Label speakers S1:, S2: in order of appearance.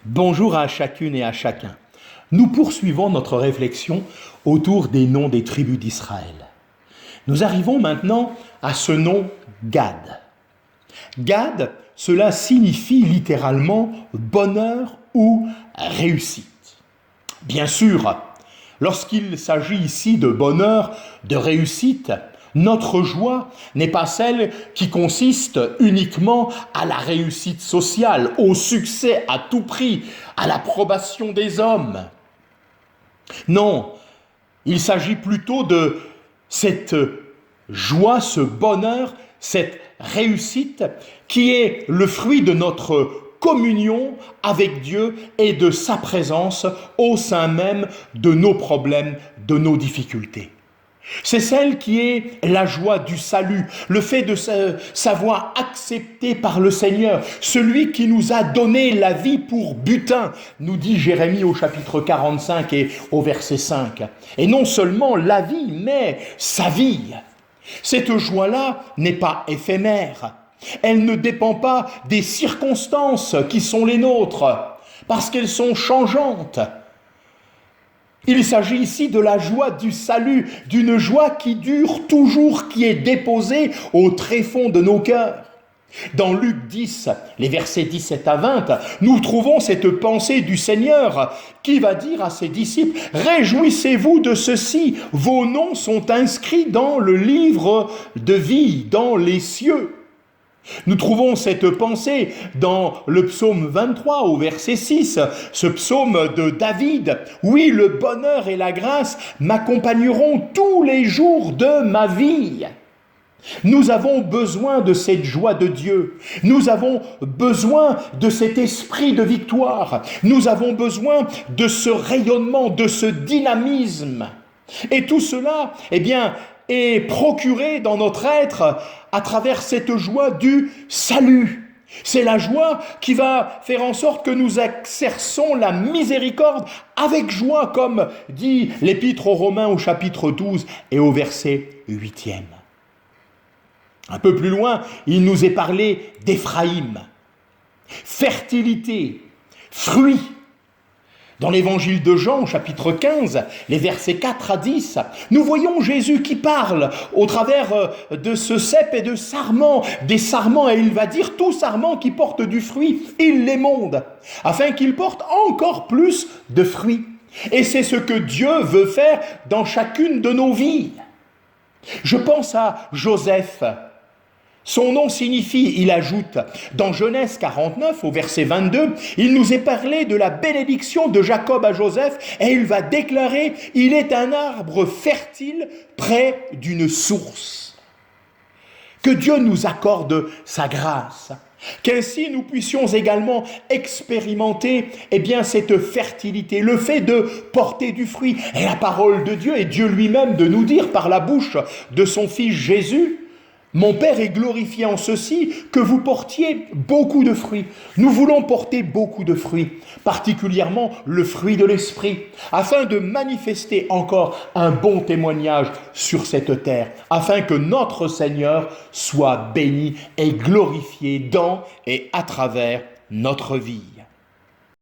S1: Bonjour à chacune et à chacun. Nous poursuivons notre réflexion autour des noms des tribus d'Israël. Nous arrivons maintenant à ce nom Gad. Gad, cela signifie littéralement bonheur ou réussite. Bien sûr, lorsqu'il s'agit ici de bonheur, de réussite, notre joie n'est pas celle qui consiste uniquement à la réussite sociale, au succès à tout prix, à l'approbation des hommes. Non, il s'agit plutôt de cette joie, ce bonheur, cette réussite qui est le fruit de notre communion avec Dieu et de sa présence au sein même de nos problèmes, de nos difficultés. C'est celle qui est la joie du salut, le fait de savoir accepté par le Seigneur, celui qui nous a donné la vie pour butin, nous dit Jérémie au chapitre 45 et au verset 5. Et non seulement la vie, mais sa vie. Cette joie-là n'est pas éphémère, elle ne dépend pas des circonstances qui sont les nôtres, parce qu'elles sont changeantes. Il s'agit ici de la joie du salut, d'une joie qui dure toujours, qui est déposée au tréfonds de nos cœurs. Dans Luc 10, les versets 17 à 20, nous trouvons cette pensée du Seigneur qui va dire à ses disciples « Réjouissez-vous de ceci, vos noms sont inscrits dans le livre de vie, dans les cieux. » Nous trouvons cette pensée dans le psaume 23 au verset 6, ce psaume de David. « Oui, le bonheur et la grâce m'accompagneront tous les jours de ma vie. » Nous avons besoin de cette joie de Dieu. Nous avons besoin de cet esprit de victoire. Nous avons besoin de ce rayonnement, de ce dynamisme. Et tout cela, est procuré dans notre être à travers cette joie du salut. C'est la joie qui va faire en sorte que nous exerçons la miséricorde avec joie, comme dit l'Épître aux Romains au chapitre 12 et au verset 8e. Un peu plus loin, il nous est parlé d'Éphraïm, fertilité, fruits. Dans l'évangile de Jean, chapitre 15, les versets 4 à 10, nous voyons Jésus qui parle au travers de ce cep et de sarments, des sarments, et il va dire tout sarment qui porte du fruit, il l'émonde, afin qu'il porte encore plus de fruits. Et c'est ce que Dieu veut faire dans chacune de nos vies. Je pense à Joseph. Son nom signifie, il ajoute, dans Genèse 49, au verset 22, il nous est parlé de la bénédiction de Jacob à Joseph et il va déclarer, il est un arbre fertile près d'une source. Que Dieu nous accorde sa grâce, qu'ainsi nous puissions également expérimenter cette fertilité, le fait de porter du fruit. Et la parole de Dieu et Dieu lui-même de nous dire par la bouche de son Fils Jésus, mon Père est glorifié en ceci, que vous portiez beaucoup de fruits. Nous voulons porter beaucoup de fruits, particulièrement le fruit de l'Esprit, afin de manifester encore un bon témoignage sur cette terre, afin que notre Seigneur soit béni et glorifié dans et à travers notre vie.